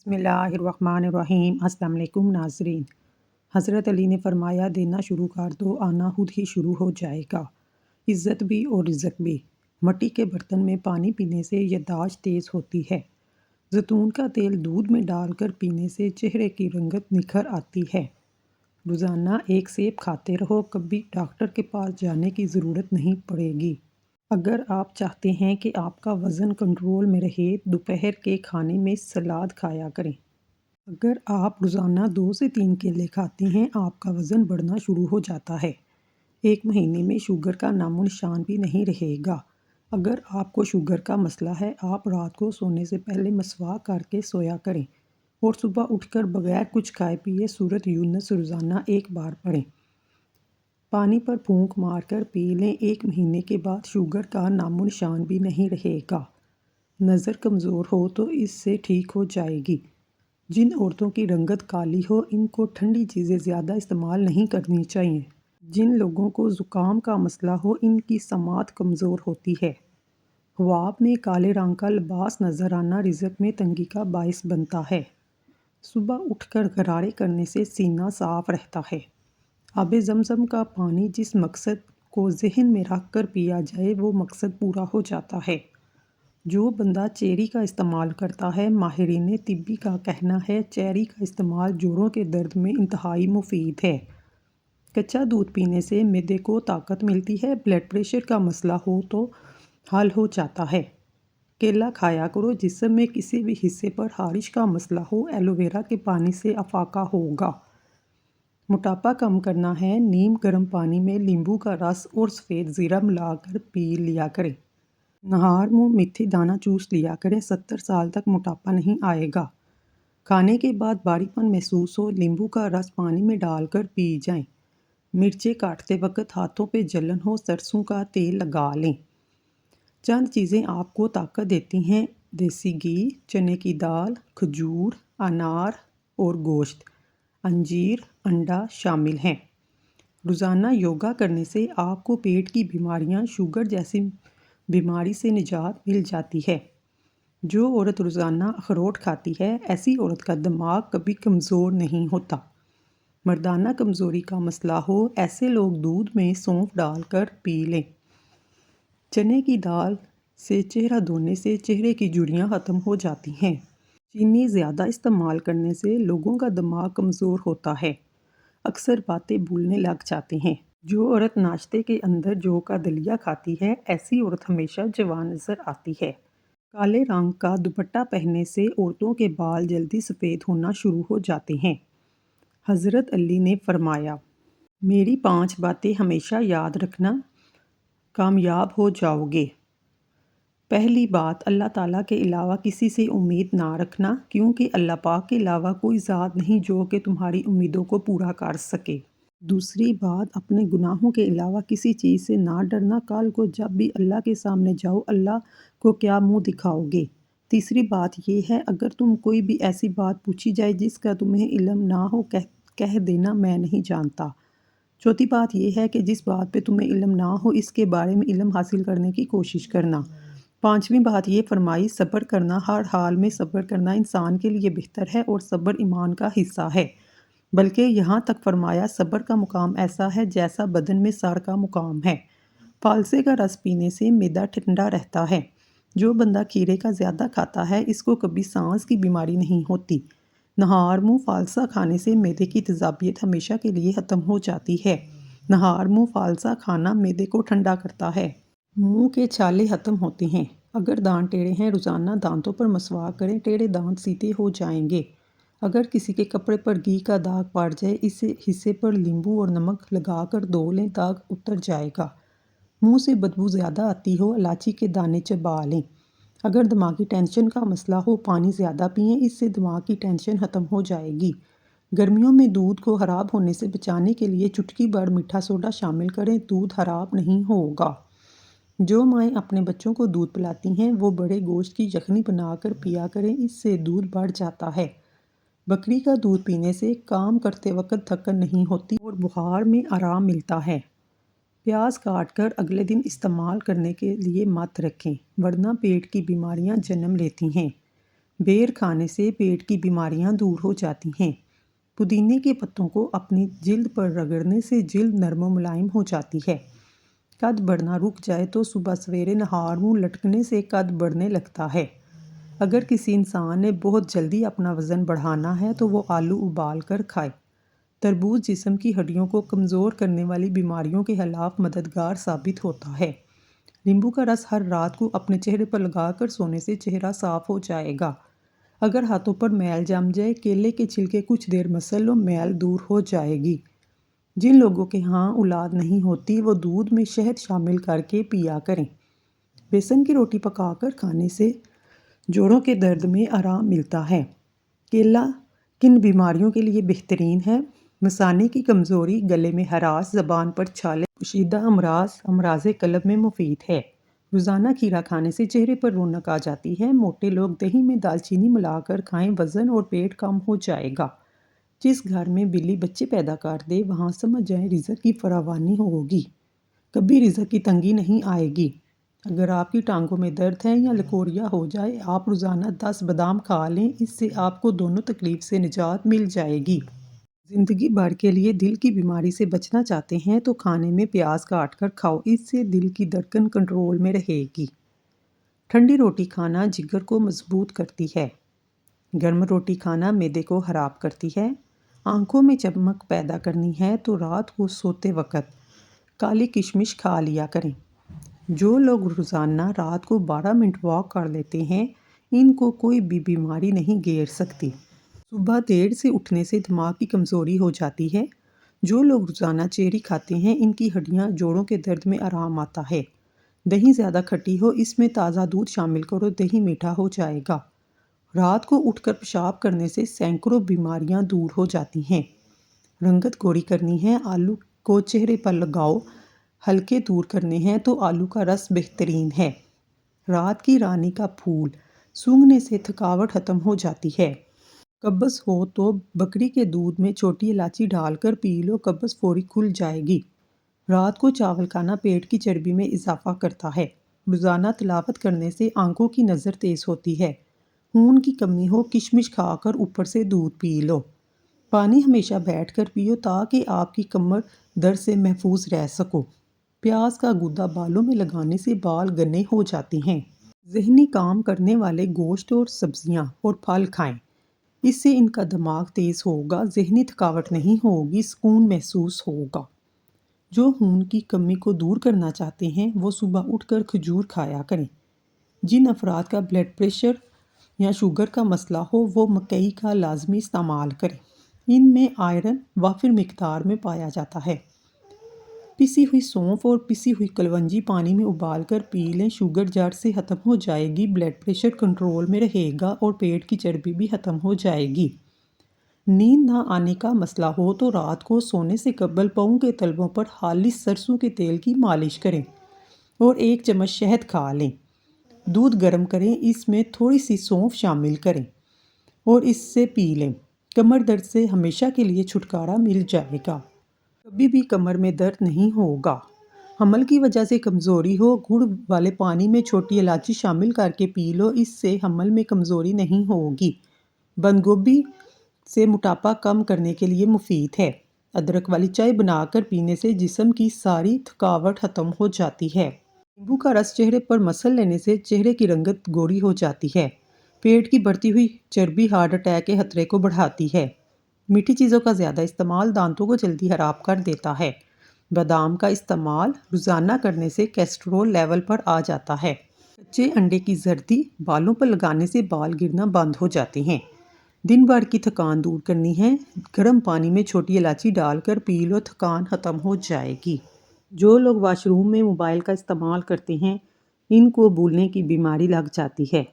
बिस्मिल्लाहिर्रहमानिर्रहीम। अस्सलाम वालेकुम नाज़रीन। हज़रत अली ने फरमाया, देना शुरू कर दो, आना खुद ही शुरू हो जाएगा। इज़्ज़त भी और रिज़्क़ भी। मिट्टी के बर्तन में पानी पीने से याददाश्त तेज़ होती है। जैतून का तेल दूध में डालकर पीने से चेहरे की रंगत निखर आती है। रोज़ाना एक सेब खाते रहो, कभी डॉक्टर के पास जाने की ज़रूरत नहीं पड़ेगी। अगर आप चाहते हैं कि आपका वज़न कंट्रोल में रहे, दोपहर के खाने में सलाद खाया करें। अगर आप रोज़ाना 2 से 3 केले खाते हैं, आपका वज़न बढ़ना शुरू हो जाता है। 1 महीने में शुगर का नामो निशान भी नहीं रहेगा। अगर आपको शुगर का मसला है, आप रात को सोने से पहले मसवाक करके सोया करें और सुबह उठकर बगैर कुछ खाए पिए सूरत यूनुस रोज़ाना 1 बार पढ़ें। पानी पर फूंक मारकर पी लें। 1 महीने के बाद शुगर का नामो निशान भी नहीं रहेगा। नज़र कमज़ोर हो तो इससे ठीक हो जाएगी। जिन औरतों की रंगत काली हो, इनको ठंडी चीज़ें ज़्यादा इस्तेमाल नहीं करनी चाहिए। जिन लोगों को ज़ुकाम का मसला हो, इनकी समात कमज़ोर होती है। ख्वाब में काले रंग का लिबास नज़र आना रिज़्क़ में तंगी का बाइस बनता है। सुबह उठकर गरारे करने से सीना साफ रहता है। आबे ज़मज़म का पानी जिस मकसद को ज़हन में रख कर पिया जाए, वो मकसद पूरा हो जाता है। जो बंदा चेरी का इस्तेमाल करता है, माहिरीन तिब्बी का कहना है चेरी का इस्तेमाल जोड़ों के दर्द में इंतहाई मुफीद है। कच्चा दूध पीने से मैदे को ताकत मिलती है। ब्लड प्रेशर का मसला हो तो हल हो जाता है। केला खाया करो। जिस्म में किसी भी हिस्से पर हारिश का मसला हो, एलोवेरा के पानी से अफाका होगा। मोटापा कम करना है, नीम गर्म पानी में नींबू का रस और सफ़ेद ज़ीरा मिलाकर पी लिया करें। नहार मुँह मेथी दाना चूस लिया करें। 70 साल तक मोटापा नहीं आएगा। खाने के बाद भारीपन महसूस हो, नींबू का रस पानी में डालकर पी जाएं। मिर्चें काटते वक्त हाथों पे जलन हो, सरसों का तेल लगा लें। चंद चीज़ें आपको ताकत देती हैं: देसी घी, चने की दाल, खजूर, अनार और गोश्त, अंजीर, अंडा शामिल हैं। रोज़ाना योगा करने से आपको पेट की बीमारियां, शुगर जैसी बीमारी से निजात मिल जाती है। जो औरत रोज़ाना अखरोट खाती है, ऐसी औरत का दिमाग कभी कमज़ोर नहीं होता। मर्दाना कमज़ोरी का मसला हो, ऐसे लोग दूध में सौंफ डालकर पी लें। चने की दाल से चेहरा धोने से चेहरे की झुर्रियाँ ख़त्म हो जाती हैं। चीनी ज़्यादा इस्तेमाल करने से लोगों का दिमाग कमज़ोर होता है। अक्सर बातें भूलने लग जाते हैं। जो औरत नाश्ते के अंदर जौ का दलिया खाती है, ऐसी औरत हमेशा जवान नज़र आती है। काले रंग का दुपट्टा पहनने से औरतों के बाल जल्दी सफ़ेद होना शुरू हो जाते हैं। हज़रत अली ने फरमाया, मेरी 5 बातें हमेशा याद रखना, कामयाब हो जाओगे। पहली बात, अल्लाह ताला के अलावा किसी से उम्मीद ना रखना, क्योंकि अल्लाह पाक के अलावा कोई ज़ात नहीं जो कि तुम्हारी उम्मीदों को पूरा कर सके। दूसरी बात, अपने गुनाहों के अलावा किसी चीज़ से ना डरना। कल को जब भी अल्लाह के सामने जाओ, अल्लाह को क्या मुंह दिखाओगे। तीसरी बात ये है, अगर तुम कोई भी ऐसी बात पूछी जाए जिसका तुम्हें इल्म ना हो, कह देना मैं नहीं जानता। चौथी बात यह है कि जिस बात पे तुम्हें इल्म ना हो, इसके बारे में इल्म हासिल करने की कोशिश करना। पांचवी बात ये फरमाई, सब्र करना। हर हाल में सब्र करना इंसान के लिए बेहतर है और सब्र ईमान का हिस्सा है। बल्कि यहाँ तक फरमाया, सब्र का मुकाम ऐसा है जैसा बदन में सर का मुकाम है। फालसे का रस पीने से मैदा ठंडा रहता है। जो बंदा खीरे का ज़्यादा खाता है, इसको कभी सांस की बीमारी नहीं होती। नहार मुँह फालसा खाने से मैदे की तेज़ाबियत हमेशा के लिए ख़त्म हो जाती है। नहार मुँह फालसा खाना मैदे को ठंडा करता है। मुंह के छाले ख़त्म होते हैं। अगर दांत टेढ़े हैं, रोज़ाना दांतों पर मसवाक करें, टेढ़े दांत सीधे हो जाएंगे। अगर किसी के कपड़े पर घी का दाग पड़ जाए, इस हिस्से पर नींबू और नमक लगाकर धो लें, दाग उतर जाएगा। मुंह से बदबू ज़्यादा आती हो, इलायची के दाने चबा लें। अगर दिमागी टेंशन का मसला हो, पानी ज़्यादा पिएं, इससे दिमाग की टेंशन ख़त्म हो जाएगी। गर्मियों में दूध को ख़राब होने से बचाने के लिए चुटकी भर मीठा सोडा शामिल करें, दूध ख़राब नहीं होगा। जो माएँ अपने बच्चों को दूध पिलाती हैं, वो बड़े गोश्त की यखनी बनाकर पिया करें, इससे दूध बढ़ जाता है। बकरी का दूध पीने से काम करते वक्त थकन नहीं होती और बुखार में आराम मिलता है। प्याज काट कर अगले दिन इस्तेमाल करने के लिए मत रखें, वरना पेट की बीमारियां जन्म लेती हैं। बेर खाने से पेट की बीमारियां दूर हो जाती हैं। पुदीने के पत्तों को अपनी जिल्द पर रगड़ने से जिल्द नरम व मुलायम हो जाती है। कद बढ़ना रुक जाए तो सुबह सवेरे नहार मुंह लटकने से कद बढ़ने लगता है। अगर किसी इंसान ने बहुत जल्दी अपना वज़न बढ़ाना है तो वो आलू उबाल कर खाए। तरबूज जिस्म की हड्डियों को कमज़ोर करने वाली बीमारियों के खिलाफ मददगार साबित होता है। नींबू का रस हर रात को अपने चेहरे पर लगाकर सोने से चेहरा साफ हो जाएगा। अगर हाथों पर मैल जम जाए, केले के छिलके कुछ देर मसल लो, मैल दूर हो जाएगी। जिन लोगों के यहाँ औलाद नहीं होती वो दूध में शहद शामिल करके पिया करें। बेसन की रोटी पकाकर खाने से जोड़ों के दर्द में आराम मिलता है। केला किन बीमारियों के लिए बेहतरीन है? मसाने की कमज़ोरी, गले में खराश, ज़बान पर छाले, पोशीदा अमराज, अमराज कल्ब में मुफीद है। रोज़ाना खीरा खाने से चेहरे पर रौनक आ जाती है। मोटे लोग दही में दालचीनी मिलाकर खाएं, वज़न और पेट कम हो जाएगा। जिस घर में बिल्ली बच्चे पैदा कर दे वहाँ समझ जाए रिज़्क की फरावानी होगी, कभी रिज़्क की तंगी नहीं आएगी। अगर आपकी टांगों में दर्द है या लकोरिया हो जाए, आप रोज़ाना 10 बादाम खा लें, इससे आपको दोनों तकलीफ से निजात मिल जाएगी। ज़िंदगी भर के लिए दिल की बीमारी से बचना चाहते हैं तो खाने में प्याज काट कर खाओ, इससे दिल की धड़कन कंट्रोल में रहेगी। ठंडी रोटी खाना जिगर को मजबूत करती है। गर्म रोटी खाना मैदे को खराब करती है। आंखों में चमक पैदा करनी है तो रात को सोते वक्त काली किशमिश खा लिया करें। जो लोग रोज़ाना रात को 12 मिनट वॉक कर लेते हैं, इनको कोई भी बीमारी नहीं घेर सकती। सुबह देर से उठने से दिमाग की कमज़ोरी हो जाती है। जो लोग रोज़ाना चेरी खाते हैं, इनकी हड्डियां, जोड़ों के दर्द में आराम आता है। दही ज़्यादा खट्टी हो, इसमें ताज़ा दूध शामिल करो, दही मीठा हो जाएगा। रात को उठकर पेशाब करने से सैकड़ों बीमारियां दूर हो जाती हैं। रंगत गोरी करनी है, आलू को चेहरे पर लगाओ। हल्के दूर करने हैं तो आलू का रस बेहतरीन है। रात की रानी का फूल सूंघने से थकावट ख़त्म हो जाती है। कब्ज़ हो तो बकरी के दूध में छोटी इलायची डालकर पी लो, कब्ज़ फौरी खुल जाएगी। रात को चावल खाना पेट की चर्बी में इजाफा करता है। रोज़ाना तिलावत करने से आंखों की नज़र तेज़ होती है। खून की कमी हो, किशमिश खाकर ऊपर से दूध पी लो। पानी हमेशा बैठकर पियो ताकि आपकी कमर दर्द से महफूज रह सको। प्याज का गूदा बालों में लगाने से बाल घने हो जाते हैं। ज़हनी काम करने वाले गोश्त और सब्जियां और फल खाएं, इससे इनका दिमाग तेज़ होगा, ज़हनी थकावट नहीं होगी, सुकून महसूस होगा। जो खून की कमी को दूर करना चाहते हैं वो सुबह उठकर खजूर खाया करें। जिन अफराद का ब्लड प्रेशर या शुगर का मसला हो वो मकई का लाजमी इस्तेमाल करें। इनमें आयरन वाफिर मिकदार में पाया जाता है। पिसी हुई सौंफ और पिसी हुई कलवंजी पानी में उबाल कर पी लें, शुगर जड़ से ख़त्म हो जाएगी, ब्लड प्रेशर कंट्रोल में रहेगा और पेट की चर्बी भी ख़त्म हो जाएगी। नींद ना आने का मसला हो तो रात को सोने से कबल पाँव के तलवों पर खालिस सरसों के तेल की मालिश करें और 1 चम्मच शहद खा लें। दूध गर्म करें, इसमें थोड़ी सी सौंफ शामिल करें और इससे पी लें। कमर दर्द से हमेशा के लिए छुटकारा मिल जाएगा, कभी भी कमर में दर्द नहीं होगा। हमल की वजह से कमज़ोरी हो, गुड़ वाले पानी में छोटी इलायची शामिल करके पी लो, इससे हमल में कमज़ोरी नहीं होगी। बंद गोभी से मोटापा कम करने के लिए मुफीद है। अदरक वाली चाय बनाकर पीने से जिस्म की सारी थकावट ख़त्म हो जाती है। नींबू का रस चेहरे पर मसल लेने से चेहरे की रंगत गोरी हो जाती है। पेट की बढ़ती हुई चर्बी हार्ट अटैक के खतरे को बढ़ाती है। मीठी चीज़ों का ज़्यादा इस्तेमाल दांतों को जल्दी खराब कर देता है। बादाम का इस्तेमाल रोज़ाना करने से कोलेस्ट्रॉल लेवल पर आ जाता है। कच्चे अंडे की जर्दी बालों पर लगाने से बाल गिरना बंद हो जाते हैं। दिन भर की थकान दूर करनी है, गर्म पानी में छोटी इलायची डालकर पी लो, थकान ख़त्म हो जाएगी। जो लोग वॉशरूम में मोबाइल का इस्तेमाल करते हैं, इनको भूलने की बीमारी लग जाती है।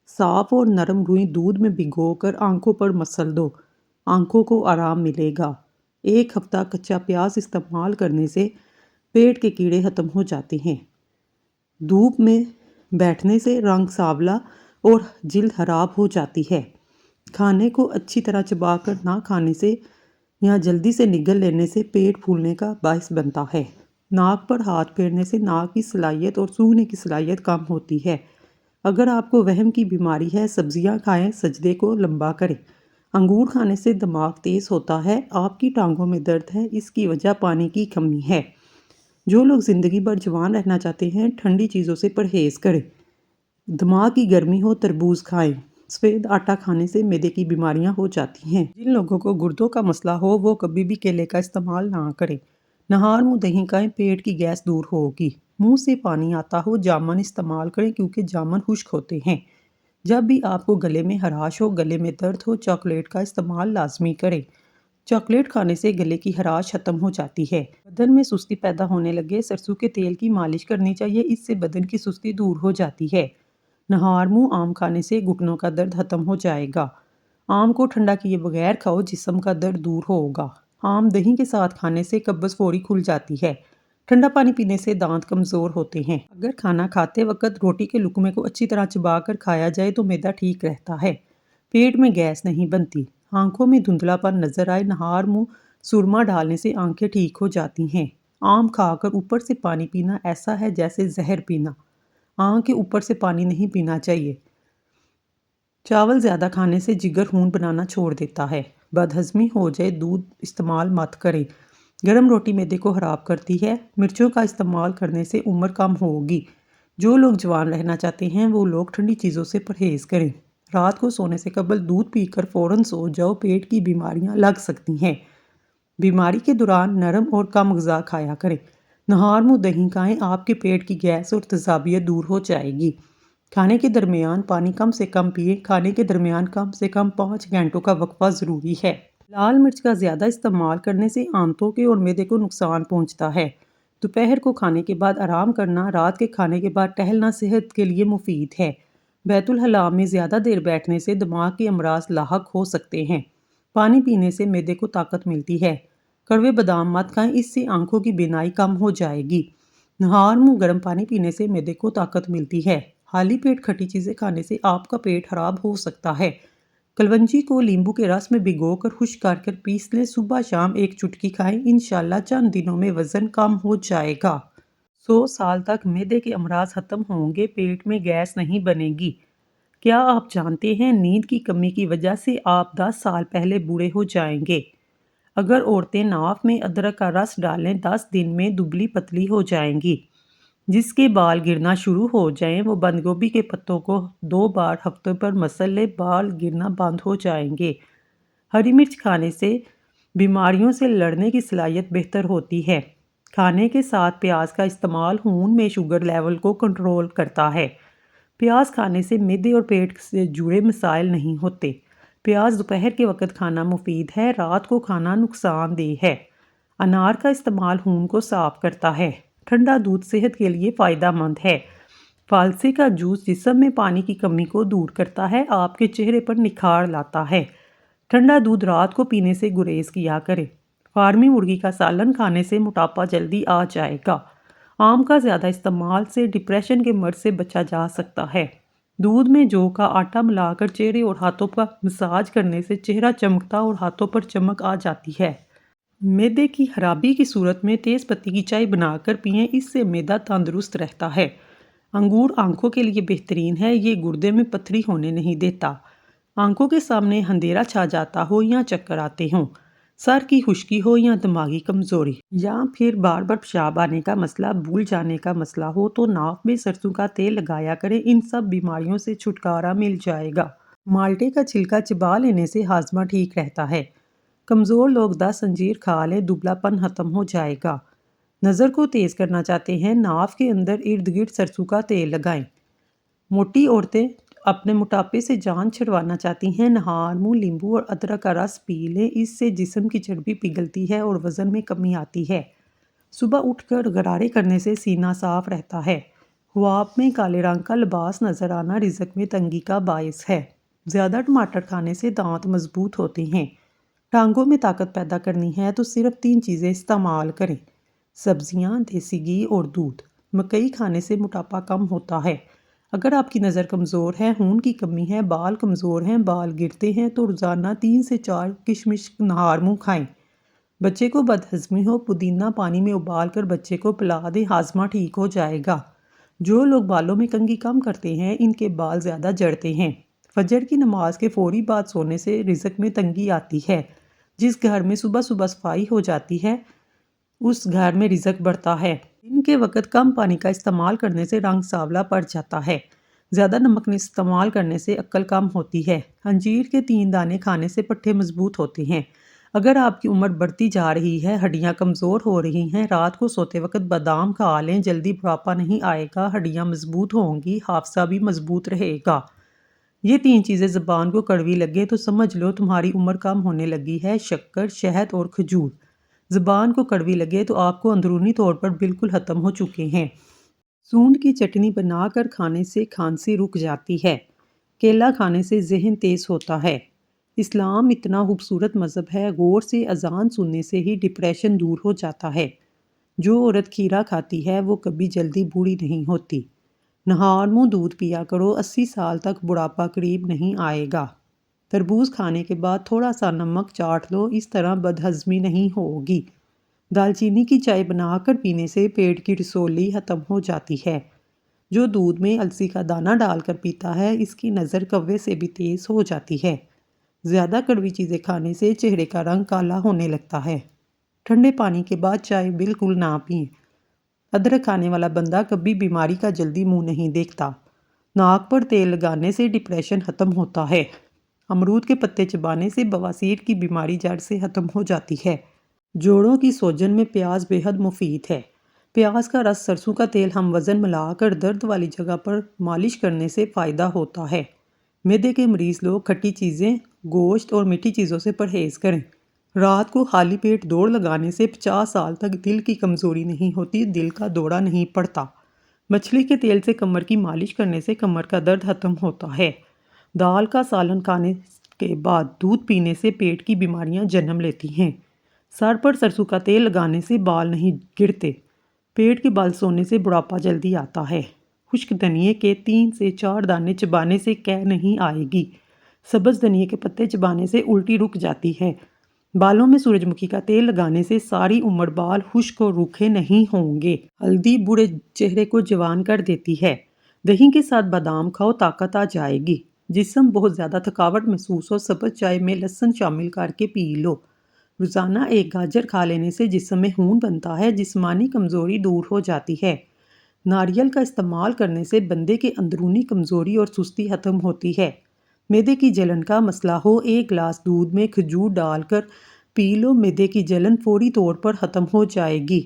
साफ़ और नरम रुई दूध में भिगोकर आंखों पर मसल दो, आंखों को आराम मिलेगा। 1 हफ्ता कच्चा प्याज इस्तेमाल करने से पेट के कीड़े ख़त्म हो जाते हैं। धूप में बैठने से रंग सांवला और जिल्द खराब हो जाती है। खाने को अच्छी तरह चबाकर ना खाने से या जल्दी से निगल लेने से पेट फूलने का बायस बनता है। नाक पर हाथ फेरने से नाक की सलाहियत और सूंघने की सलाहियत कम होती है। اگر آپ کو وہم کی بیماری ہے، سبزیاں کھائیں، سجدے کو لمبا کریں۔ انگور کھانے سے دماغ تیز ہوتا ہے۔ آپ کی ٹانگوں میں درد ہے، اس کی وجہ پانی کی کمی ہے۔ جو لوگ زندگی بھر جوان رہنا چاہتے ہیں، ٹھنڈی چیزوں سے پرہیز کریں۔ دماغ کی گرمی ہو، تربوز کھائیں۔ سفید آٹا کھانے سے معدے کی بیماریاں ہو جاتی ہیں۔ جن لوگوں کو گردوں کا مسئلہ ہو وہ کبھی بھی کیلے کا استعمال نہ کریں۔ نہار منہ دہی کھائیں، پیٹ کی گیس دور ہوگی۔ منہ سے پانی آتا ہو، جامن استعمال کریں کیونکہ جامن خشک ہوتے ہیں۔ جب بھی آپ کو گلے میں خراش ہو، گلے میں درد ہو، چاکلیٹ کا استعمال لازمی کریں۔ چاکلیٹ کھانے سے گلے کی خراش ختم ہو جاتی ہے۔ بدن میں سستی پیدا ہونے لگے، سرسوں کے تیل کی مالش کرنی چاہیے، اس سے بدن کی سستی دور ہو جاتی ہے۔ نہار منہ آم کھانے سے گھٹنوں کا درد ختم ہو جائے گا۔ آم کو ٹھنڈا کیے بغیر کھاؤ، جسم کا درد دور ہوگا۔ آم دہی کے ساتھ کھانے سے قبض فوری کھل جاتی ہے۔ ٹھنڈا پانی پینے سے دانت کمزور ہوتے ہیں۔ اگر کھانا کھاتے وقت روٹی کے لقمے کو اچھی طرح چبا کر کھایا جائے تو معدہ ٹھیک رہتا ہے۔ پیٹ میں گیس نہیں بنتی۔ آنکھوں میں دھندلا پن نظر آئے، نہار منہ سرما ڈالنے سے آنکھیں ٹھیک ہو جاتی ہیں۔ آم کھا کر اوپر سے پانی پینا ایسا ہے جیسے زہر پینا۔ آنکھ کے اوپر سے پانی نہیں پینا چاہیے۔ چاول زیادہ کھانے سے جگر خون بنانا چھوڑ دیتا ہے۔ بد ہضمی ہو جائے، دودھ استعمال مت کریں۔ گرم روٹی معدے کو خراب کرتی ہے۔ مرچوں کا استعمال کرنے سے عمر کم ہوگی۔ جو لوگ جوان رہنا چاہتے ہیں وہ لوگ ٹھنڈی چیزوں سے پرہیز کریں۔ رات کو سونے سے قبل دودھ پی کر فوراً سو جاؤ، پیٹ کی بیماریاں لگ سکتی ہیں۔ بیماری کے دوران نرم اور کم غذا کھایا کریں۔ نہار منہ دہی کھائیں، آپ کے پیٹ کی گیس اور تیزابیت دور ہو جائے گی۔ کھانے کے درمیان پانی کم سے کم پئیں۔ کھانے کے درمیان کم سے کم 5 گھنٹوں کا وقفہ ضروری ہے۔ لال مرچ کا زیادہ استعمال کرنے سے آنتوں کے اور معدے کو نقصان پہنچتا ہے۔ دوپہر کو کھانے کے بعد آرام کرنا، رات کے کھانے کے بعد ٹہلنا صحت کے لیے مفید ہے۔ بیت الخلاء میں زیادہ دیر بیٹھنے سے دماغ کے امراض لاحق ہو سکتے ہیں۔ پانی پینے سے معدے کو طاقت ملتی ہے۔ کڑوے بادام مت کھائیں، اس سے آنکھوں کی بینائی کم ہو جائے گی۔ نہار منہ گرم پانی پینے سے معدے کو طاقت ملتی ہے۔ خالی پیٹ کھٹی چیزیں کھانے سے آپ کا پیٹ خراب ہو سکتا ہے۔ کلونجی کو لیمبو کے رس میں بھگو کر خشک کر پیس لیں، صبح شام ایک چٹکی کھائیں، انشاءاللہ چند دنوں میں وزن کم ہو جائے گا۔ 100 سال تک معدے کے امراض ختم ہوں گے، پیٹ میں گیس نہیں بنے گی۔ کیا آپ جانتے ہیں نیند کی کمی کی وجہ سے آپ 10 سال پہلے بوڑھے ہو جائیں گے؟ اگر عورتیں ناف میں ادرک کا رس ڈالیں 10 دن میں دبلی پتلی ہو جائیں گی۔ جس کے بال گرنا شروع ہو جائیں وہ بند گوبھی کے پتوں کو 2 بار ہفتے پر مسل لے، بال گرنا بند ہو جائیں گے۔ ہری مرچ کھانے سے بیماریوں سے لڑنے کی صلاحیت بہتر ہوتی ہے۔ کھانے کے ساتھ پیاز کا استعمال خون میں شوگر لیول کو کنٹرول کرتا ہے۔ پیاز کھانے سے معدے اور پیٹ سے جڑے مسائل نہیں ہوتے۔ پیاز دوپہر کے وقت کھانا مفید ہے، رات کو کھانا نقصان دہ ہے۔ انار کا استعمال خون کو صاف کرتا ہے۔ ٹھنڈا دودھ صحت کے لیے فائدہ مند ہے۔ فالسے کا جوس جسم میں پانی کی کمی کو دور کرتا ہے، آپ کے چہرے پر نکھار لاتا ہے۔ ٹھنڈا دودھ رات کو پینے سے گریز کیا کریں۔ فارمی مرغی کا سالن کھانے سے موٹاپا جلدی آ جائے گا۔ آم کا زیادہ استعمال سے ڈپریشن کے مرض سے بچا جا سکتا ہے۔ دودھ میں جو کا آٹا ملا کر چہرے اور ہاتھوں پر مساج کرنے سے چہرہ چمکتا اور ہاتھوں پر چمک آ جاتی ہے۔ معدے کی خرابی کی صورت میں تیز پتی کی چائے بنا کر پئیں، اس سے معدہ تندرست رہتا ہے۔ انگور آنکھوں کے لیے بہترین ہے، یہ گردے میں پتھری ہونے نہیں دیتا۔ آنکھوں کے سامنے اندھیرا چھا جاتا ہو یا چکر آتے ہوں، سر کی خشکی ہو یا دماغی کمزوری، یا پھر بار بار پیشاب آنے کا مسئلہ، بھول جانے کا مسئلہ ہو تو ناف میں سرسوں کا تیل لگایا کریں، ان سب بیماریوں سے چھٹکارا مل جائے گا۔ مالٹے کا چھلکا چبا لینے سے ہاضمہ ٹھیک رہتا ہے۔ کمزور لوگ 10 انجیر کھا لیں، دبلا پن ختم ہو جائے گا۔ نظر کو تیز کرنا چاہتے ہیں، ناف کے اندر ارد گرد سرسوں کا تیل لگائیں۔ موٹی عورتیں اپنے موٹاپے سے جان چھڑوانا چاہتی ہیں، نہار منہ لیمبو اور ادرک کا رس پی لیں، اس سے جسم کی چربی پگھلتی ہے اور وزن میں کمی آتی ہے۔ صبح اٹھ کر غرارے کرنے سے سینہ صاف رہتا ہے۔ خواب میں کالے رنگ کا لباس نظر آنا رزق میں تنگی کا باعث ہے۔ زیادہ ٹماٹر کھانے سے دانت مضبوط ہوتے ہیں۔ ٹانگوں میں طاقت پیدا کرنی ہے تو صرف 3 چیزیں استعمال کریں: سبزیاں، دیسی گھی اور دودھ۔ مکئی کھانے سے موٹاپا کم ہوتا ہے۔ اگر آپ کی نظر کمزور ہے، خون کی کمی ہے، بال کمزور ہیں، بال گرتے ہیں تو روزانہ 3 سے 4 کشمش نہار منہ کھائیں۔ بچے کو بد ہضمی ہو، پودینہ پانی میں ابال کر بچے کو پلا دیں، ہاضمہ ٹھیک ہو جائے گا۔ جو لوگ بالوں میں کنگھی کم کرتے ہیں ان کے بال زیادہ جڑتے ہیں۔ فجر کی نماز کے فوری بعد سونے سے رزق میں تنگی آتی ہے۔ جس گھر میں صبح صبح صفائی ہو جاتی ہے اس گھر میں رزق بڑھتا ہے۔ دن کے وقت کم پانی کا استعمال کرنے سے رنگ سانولا پڑ جاتا ہے۔ زیادہ نمک استعمال کرنے سے عقل کم ہوتی ہے۔ انجیر کے 3 دانے کھانے سے پٹھے مضبوط ہوتے ہیں۔ اگر آپ کی عمر بڑھتی جا رہی ہے، ہڈیاں کمزور ہو رہی ہیں، رات کو سوتے وقت بادام کھا لیں، جلدی بڑھاپا نہیں آئے گا، ہڈیاں مضبوط ہوں گی، حافظہ بھی مضبوط رہے گا۔ یہ 3 چیزیں زبان کو کڑوی لگے تو سمجھ لو تمہاری عمر کم ہونے لگی ہے۔ شکر، شہد اور کھجور زبان کو کڑوی لگے تو آپ کو اندرونی طور پر بالکل ختم ہو چکے ہیں۔ سونڈ کی چٹنی بنا کر کھانے سے کھانسی رک جاتی ہے۔ کیلا کھانے سے ذہن تیز ہوتا ہے۔ اسلام اتنا خوبصورت مذہب ہے، غور سے اذان سننے سے ہی ڈپریشن دور ہو جاتا ہے۔ جو عورت کھیرا کھاتی ہے وہ کبھی جلدی بوڑھی نہیں ہوتی۔ نہار منہ دودھ پیا کرو، 80 سال تک بڑھاپا قریب نہیں آئے گا۔ تربوز کھانے کے بعد تھوڑا سا نمک چاٹ لو، اس طرح بدہضمی نہیں ہوگی۔ دال چینی کی چائے بنا کر پینے سے پیٹ کی رسولی ختم ہو جاتی ہے۔ جو دودھ میں السی کا دانہ ڈال کر پیتا ہے اس کی نظر کوے سے بھی تیز ہو جاتی ہے۔ زیادہ کڑوی چیزیں کھانے سے چہرے کا رنگ کالا ہونے لگتا ہے۔ ٹھنڈے پانی کے بعد چائے بالکل نہ پئیں۔ ادرک کھانے والا بندہ کبھی بیماری کا جلدی منہ نہیں دیکھتا۔ ناک پر تیل لگانے سے ڈپریشن ختم ہوتا ہے۔ امرود کے پتے چبانے سے بواسیر کی بیماری جڑ سے ختم ہو جاتی ہے۔ جوڑوں کی سوجن میں پیاز بے حد مفید ہے۔ پیاز کا رس، سرسوں کا تیل ہم وزن ملا کر درد والی جگہ پر مالش کرنے سے فائدہ ہوتا ہے۔ معدے کے مریض لوگ کھٹی چیزیں، گوشت اور میٹھی چیزوں سے پرہیز کریں۔ رات کو خالی پیٹ دوڑ لگانے سے 50 سال تک دل کی کمزوری نہیں ہوتی، دل کا دورہ نہیں پڑتا۔ مچھلی کے تیل سے کمر کی مالش کرنے سے کمر کا درد ختم ہوتا ہے۔ دال کا سالن کھانے کے بعد دودھ پینے سے پیٹ کی بیماریاں جنم لیتی ہیں۔ سر پر سرسوں کا تیل لگانے سے بال نہیں گرتے۔ پیٹ کے بال سونے سے بڑھاپا جلدی آتا ہے۔ خشک دھنیے کے 3 سے 4 دانے چبانے سے قے نہیں آئے گی۔ سبز دھنیے کے پتے چبانے سے الٹی رک جاتی ہے۔ بالوں میں سورج مکھی کا تیل لگانے سے ساری عمر بال خشک اور روکھے نہیں ہوں گے۔ ہلدی بوڑھے چہرے کو جوان کر دیتی ہے۔ دہی کے ساتھ بادام کھاؤ، طاقت آ جائے گی۔ جسم بہت زیادہ تھکاوٹ محسوس ہو، سبز چائے میں لہسن شامل کر کے پی لو۔ روزانہ 1 گاجر کھا لینے سے جسم میں خون بنتا ہے، جسمانی کمزوری دور ہو جاتی ہے۔ ناریل کا استعمال کرنے سے بندے کے اندرونی کمزوری اور سستی ختم ہوتی ہے۔ معدے کی جلن کا مسئلہ ہو، 1 گلاس دودھ میں کھجور ڈال کر پی لو، معدے کی جلن فوری طور پر ختم ہو جائے گی۔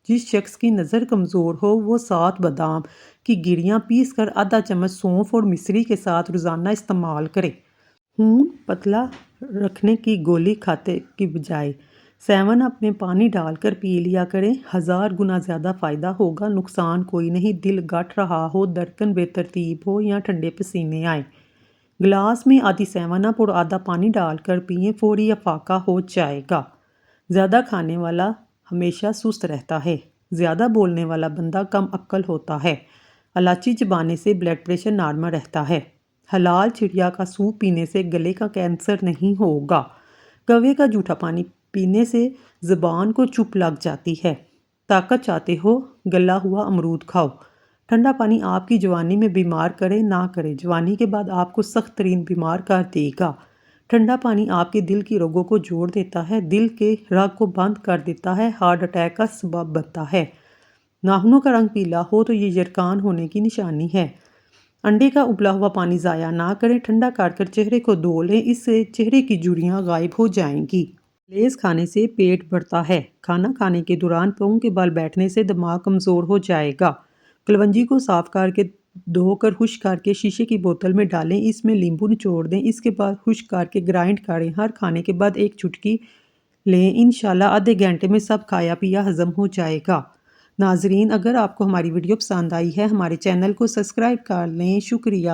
جس شخص کی نظر کمزور ہو وہ 7 بادام کی گریاں پیس کر آدھا چمچ سونف اور مصری کے ساتھ روزانہ استعمال کرے۔ خون پتلا رکھنے کی گولی کھاتے کی بجائے 7 اپ میں پانی ڈال کر پی لیا کریں، 1000 گنا زیادہ فائدہ ہوگا، نقصان کوئی نہیں۔ دل گھٹ رہا ہو، دھڑکن بے ترتیب ہو یا ٹھنڈے پسینے آئیں، گلاس میں آدھی 7 اپ اور آدھا پانی ڈال کر پئیں، فوری افاقہ ہو جائے گا۔ زیادہ کھانے والا ہمیشہ سست رہتا ہے۔ زیادہ بولنے والا بندہ کم عقل ہوتا ہے۔ الائچی چبانے سے بلڈ پریشر نارمل رہتا ہے۔ حلال چڑیا کا سوپ پینے سے گلے کا کینسر نہیں ہوگا۔ کوے کا جھوٹا پانی پینے سے زبان کو چپ لگ جاتی ہے۔ طاقت چاہتے ہو، گلا ہوا امرود کھاؤ۔ ٹھنڈا پانی آپ کی جوانی میں بیمار کرے نہ کرے، جوانی کے بعد آپ کو سخت ترین بیمار کر دے گا۔ ٹھنڈا پانی آپ کے دل کی رگوں کو جوڑ دیتا ہے، دل کے رگ کو بند کر دیتا ہے، ہارٹ اٹیک کا سبب بنتا ہے۔ ناخنوں کا رنگ پیلا ہو تو یہ یرقان ہونے کی نشانی ہے۔ انڈے کا ابلا ہوا پانی ضائع نہ کریں، ٹھنڈا کر کر چہرے کو دھو لیں، اس سے چہرے کی جھریاں غائب ہو جائیں گی۔ لیز کھانے سے پیٹ بڑھتا ہے۔ کھانا کھانے کے دوران پاؤں کے بل بیٹھنے سے دماغ کمزور ہو جائے گا۔ کلونجی کو صاف کر کے دھو کر خشک کر کے شیشے کی بوتل میں ڈالیں، اس میں لیمبو نچوڑ دیں، اس کے بعد خشک کر کے گرائنڈ کریں، ہر کھانے کے بعد 1 چٹکی لیں، انشاءاللہ آدھے گھنٹے میں سب کھایا پیا ہضم ہو جائے گا۔ ناظرین، اگر آپ کو ہماری ویڈیو پسند آئی ہے ہمارے چینل کو سبسکرائب کر لیں، شکریہ۔